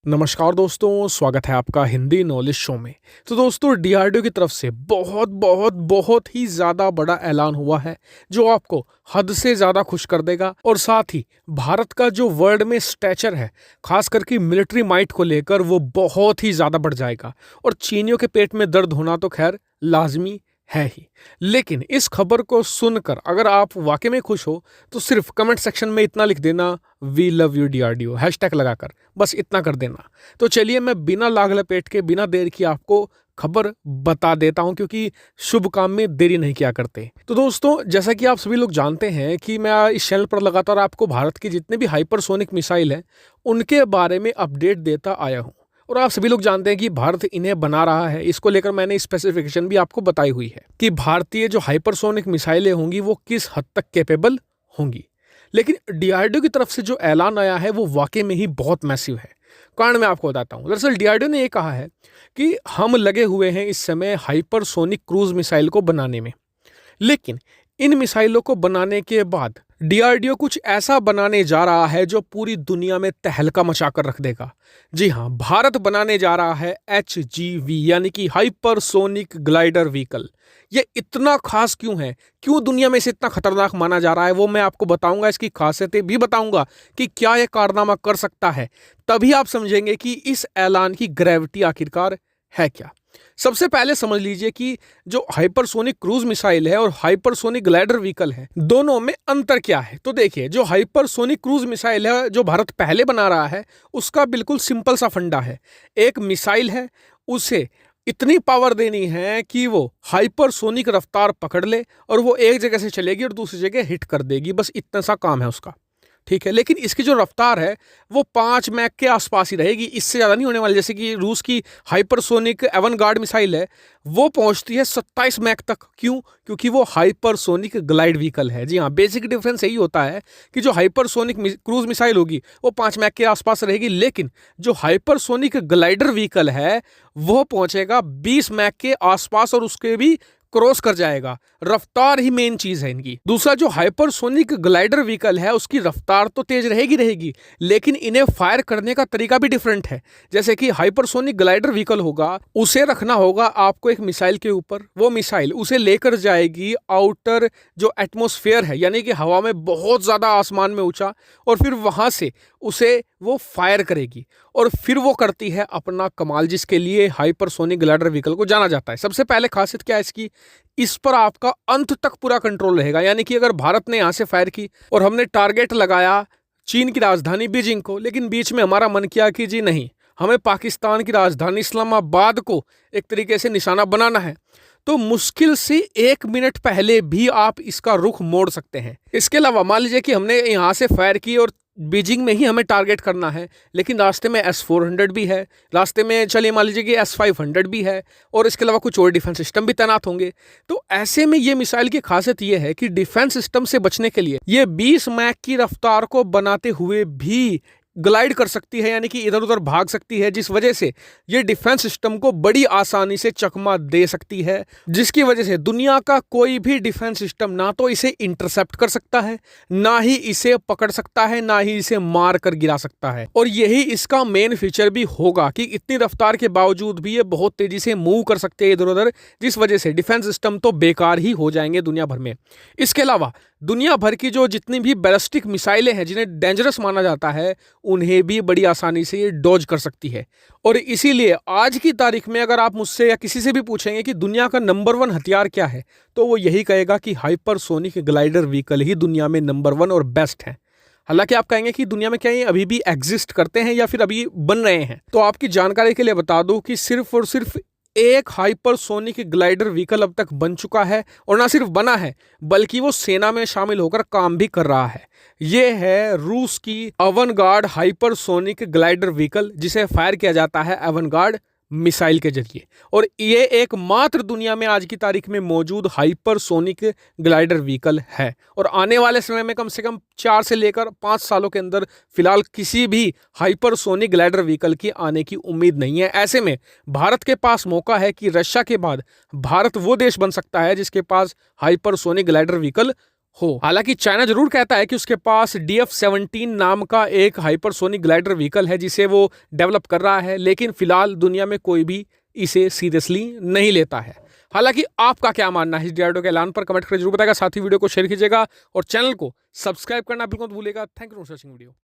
नमस्कार दोस्तों, स्वागत है आपका हिंदी नॉलेज शो में। तो दोस्तों, डीआरडीओ की तरफ से बहुत बहुत बहुत ही ज़्यादा बड़ा ऐलान हुआ है जो आपको हद से ज़्यादा खुश कर देगा। और साथ ही भारत का जो वर्ल्ड में स्टैचर है, खास करके मिलिट्री माइट को लेकर, वो बहुत ही ज़्यादा बढ़ जाएगा। और चीनियों के पेट में दर्द होना तो खैर लाजमी है ही। लेकिन इस खबर को सुनकर अगर आप वाकई में खुश हो तो सिर्फ कमेंट सेक्शन में इतना लिख देना, we love you DRDO, hashtag लगाकर, बस इतना कर देना। तो चलिए, मैं बिना लाग लपेट के, बिना देर की आपको खबर बता देता हूं, क्योंकि शुभ काम में देरी नहीं किया करते। तो दोस्तों, जैसा कि आप सभी लोग जानते हैं कि मैं इस चैनल पर लगातार आपको भारत की जितने भी हाइपरसोनिक मिसाइल हैं उनके बारे में अपडेट देता आया हूं। और आप सभी लोग जानते हैं कि भारत इन्हें बना रहा है। इसको लेकर मैंने स्पेसिफिकेशन भी आपको बताई हुई है कि भारतीय जो हाइपरसोनिक मिसाइलें होंगी वो किस हद तक कैपेबल होंगी। लेकिन डीआरडीओ की तरफ से जो ऐलान आया है वो वाकई में ही बहुत मैसिव है। कारण मैं आपको बताता हूं। दरअसल डीआरडीओ ने ये कहा है कि हम लगे हुए हैं इस समय हाइपरसोनिक क्रूज मिसाइल को बनाने में, लेकिन इन मिसाइलों को बनाने के बाद डीआरडीओ कुछ ऐसा बनाने जा रहा है जो पूरी दुनिया में तहलका मचा कर रख देगा। जी हां, भारत बनाने जा रहा है HGV, यानी कि हाइपरसोनिक ग्लाइडर व्हीकल। ये इतना खास क्यों है, क्यों दुनिया में इसे इतना खतरनाक माना जा रहा है, वो मैं आपको बताऊंगा। इसकी खासियतें भी बताऊंगा कि क्या यह कारनामा कर सकता है। तभी आप समझेंगे कि इस ऐलान की ग्रेविटी आखिरकार है क्या। सबसे पहले समझ लीजिए कि जो हाइपरसोनिक क्रूज मिसाइल है और हाइपरसोनिक ग्लाइडर व्हीकल है, दोनों में अंतर क्या है। तो देखिए, जो हाइपरसोनिक क्रूज मिसाइल है जो भारत पहले बना रहा है, उसका बिल्कुल सिंपल सा फंडा है। एक मिसाइल है, उसे इतनी पावर देनी है कि वो हाइपरसोनिक रफ्तार पकड़ ले और वो एक जगह से चलेगी और दूसरी जगह हिट कर देगी। बस इतना सा काम है उसका, ठीक है। लेकिन इसकी जो रफ्तार है वो 5 मैक के आसपास ही रहेगी, इससे ज़्यादा नहीं होने वाली। जैसे कि रूस की हाइपरसोनिक एवनगार्ड मिसाइल है, वो पहुंचती है 27 मैक तक। क्यों? क्योंकि वो हाइपरसोनिक ग्लाइड व्हीकल है। जी हाँ, बेसिक डिफरेंस यही होता है कि जो हाइपरसोनिक क्रूज मिसाइल होगी वो 5 मैक के आसपास रहेगी, लेकिन जो हाइपरसोनिक ग्लाइडर व्हीकल है वो पहुंचेगा 20 मैक के आसपास और उसके भी क्रॉस कर जाएगा। रफ्तार ही मेन चीज है इनकी। दूसरा, जो हाइपरसोनिक ग्लाइडर व्हीकल है उसकी रफ्तार तो तेज रहेगी, लेकिन इन्हें फायर करने का तरीका भी डिफरेंट है। जैसे कि हाइपरसोनिक ग्लाइडर व्हीकल होगा, उसे रखना होगा आपको एक मिसाइल के ऊपर। वो मिसाइल उसे लेकर जाएगी आउटर जो एटमॉस्फेयर है, यानी कि हवा में बहुत ज्यादा आसमान में ऊंचा, और फिर वहां से उसे वो फायर करेगी और फिर वो करती है अपना कमाल, जिसके लिए हाइपरसोनिक ग्लाइडर व्हीकल को जाना जाता है। सबसे पहले खासियत क्या है इसकी, इस पर आपका अंत तक पूरा कंट्रोल रहेगा। यानी कि अगर भारत ने यहां से फायर की और हमने टारगेट लगाया चीन की राजधानी बीजिंग को, लेकिन बीच में हमारा मन किया कि जी नहीं, हमें पाकिस्तान की राजधानी इस्लामाबाद को एक तरीके से निशाना बनाना है, तो मुश्किल से 1 मिनट पहले भी आप इसका रुख मोड़ सकते हैं। इसके अलावा मान लीजिए कि हमने यहां से फायर की और बीजिंग में ही हमें टारगेट करना है, लेकिन रास्ते में S-400 भी है, रास्ते में चलिए मान लीजिए कि S-500 भी है, और इसके अलावा कुछ और डिफेंस सिस्टम भी तैनात होंगे। तो ऐसे में ये मिसाइल की खासियत ये है कि डिफेंस सिस्टम से बचने के लिए ये 20 मैक की रफ्तार को बनाते हुए भी ग्लाइड कर सकती है, यानी कि इधर उधर भाग सकती है, जिस वजह से ये डिफेंस सिस्टम को बड़ी आसानी से चकमा दे सकती है, जिसकी वजह से दुनिया का कोई भी डिफेंस सिस्टम ना तो इसे इंटरसेप्ट कर सकता है, ना ही इसे पकड़ सकता है, ना ही इसे मार कर गिरा सकता है। और यही इसका मेन फीचर भी होगा कि इतनी रफ्तार के बावजूद भी ये बहुत तेजी से मूव कर सकते हैं इधर उधर, जिस वजह से डिफेंस सिस्टम तो बेकार ही हो जाएंगे दुनिया भर में। इसके अलावा दुनिया भर की जो जितनी भी बैलिस्टिक मिसाइलें हैं जिन्हें डेंजरस माना जाता है, उन्हें भी बड़ी आसानी से ये डॉज कर सकती है। और इसीलिए आज की तारीख में अगर आप मुझसे या किसी से भी पूछेंगे कि दुनिया का नंबर 1 हथियार क्या है, तो वो यही कहेगा कि हाइपरसोनिक ग्लाइडर व्हीकल ही दुनिया में नंबर 1 और बेस्ट है। हालांकि आप कहेंगे कि दुनिया में क्या ये अभी भी एग्जिस्ट करते हैं या फिर अभी बन रहे हैं, तो आपकी जानकारी के लिए बता दूं कि सिर्फ और सिर्फ एक हाइपरसोनिक ग्लाइडर व्हीकल अब तक बन चुका है, और ना सिर्फ बना है बल्कि वो सेना में शामिल होकर काम भी कर रहा है। ये है रूस की अवनगार्ड हाइपरसोनिक ग्लाइडर व्हीकल, जिसे फायर किया जाता है अवनगार्ड मिसाइल के जरिए। और ये एकमात्र दुनिया में आज की तारीख में मौजूद हाइपरसोनिक ग्लाइडर व्हीकल है। और आने वाले समय में कम से कम 4 से लेकर 5 सालों के अंदर फिलहाल किसी भी हाइपरसोनिक ग्लाइडर व्हीकल की आने की उम्मीद नहीं है। ऐसे में भारत के पास मौका है कि रशिया के बाद भारत वो देश बन सकता है जिसके पास हाइपरसोनिक ग्लाइडर व्हीकल हो। हालांकि चाइना जरूर कहता है कि उसके पास DF-17 नाम का एक हाइपरसोनिक ग्लाइडर व्हीकल है जिसे वो डेवलप कर रहा है, लेकिन फिलहाल दुनिया में कोई भी इसे सीरियसली नहीं लेता है। हालांकि आपका क्या मानना है इस DRDO के ऐलान पर, कमेंट करके जरूर बताएगा। साथ ही वीडियो को शेयर कीजिएगा और चैनल को सब्सक्राइब करना बिल्कुल मत भूलिएगा। Thank you for watching video.